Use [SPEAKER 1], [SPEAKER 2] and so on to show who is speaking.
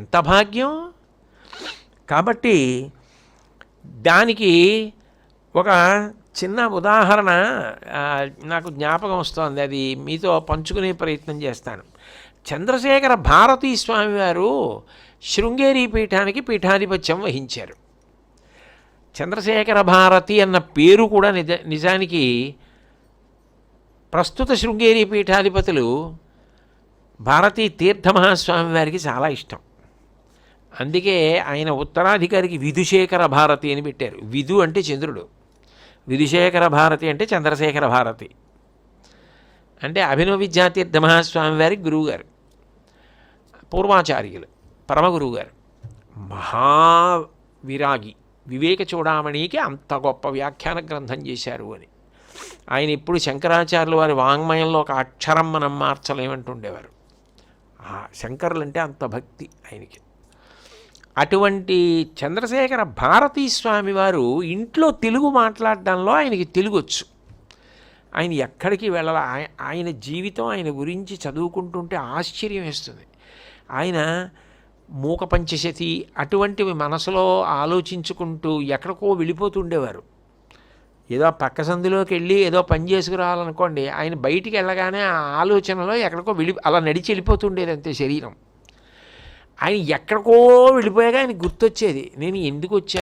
[SPEAKER 1] ఎంత భాగ్యం. కాబట్టి దానికి ఒక చిన్న ఉదాహరణ నాకు జ్ఞాపకం వస్తోంది, అది మీతో పంచుకునే ప్రయత్నం చేస్తాను. చంద్రశేఖర భారతీ స్వామి వారు శృంగేరి పీఠానికి పీఠాధిపత్యం వహించారు. చంద్రశేఖర భారతి అన్న పేరు కూడా నిజానికి ప్రస్తుత శృంగేరి పీఠాధిపతులు భారతీ తీర్థమహాస్వామి వారికి చాలా ఇష్టం. అందుకే ఆయన ఉత్తరాధికారికి విధుశేఖర భారతి అని పెట్టారు. విధు అంటే చంద్రుడు, విధుశేఖర భారతి అంటే చంద్రశేఖర భారతి. అంటే అభినవ విద్యాతీర్థ మహాస్వామి వారికి గురువుగారు, పూర్వాచార్యులు, పరమ గురువుగారు, మహావిరాగి, వివేక చూడామణికి అంత గొప్ప వ్యాఖ్యాన గ్రంథం చేశారు అని. ఆయన ఇప్పుడు శంకరాచార్యులు వారి వాంగ్మయంలో ఒక అక్షరం మనం మార్చలేమంటుండేవారు. శంకరులంటే అంత భక్తి ఆయనకి. అటువంటి చంద్రశేఖర భారతీ స్వామి వారు ఇంట్లో తెలుగు మాట్లాడడంలో ఆయనకి తెలుగు వచ్చు. ఆయన ఎక్కడికి వెళ్ళాల, ఆయన జీవితం, ఆయన గురించి చదువుకుంటుంటే ఆశ్చర్యం వేస్తుంది. ఆయన మూక పంచశతి అటువంటివి మనసులో ఆలోచించుకుంటూ ఎక్కడికో వెళ్ళిపోతుండేవారు. ఏదో పక్క సందులోకి వెళ్ళి ఏదో పని చేసుకురావాలనుకోండి, ఆయన బయటికి వెళ్ళగానే ఆ ఆలోచనలో ఎక్కడికో అలా నడిచి వెళ్ళిపోతుండేది అంతే శరీరం. ఆయన ఎక్కడికో వెళ్ళిపోయాక ఆయన గుర్తొచ్చేది, నేను ఎందుకు వచ్చాను.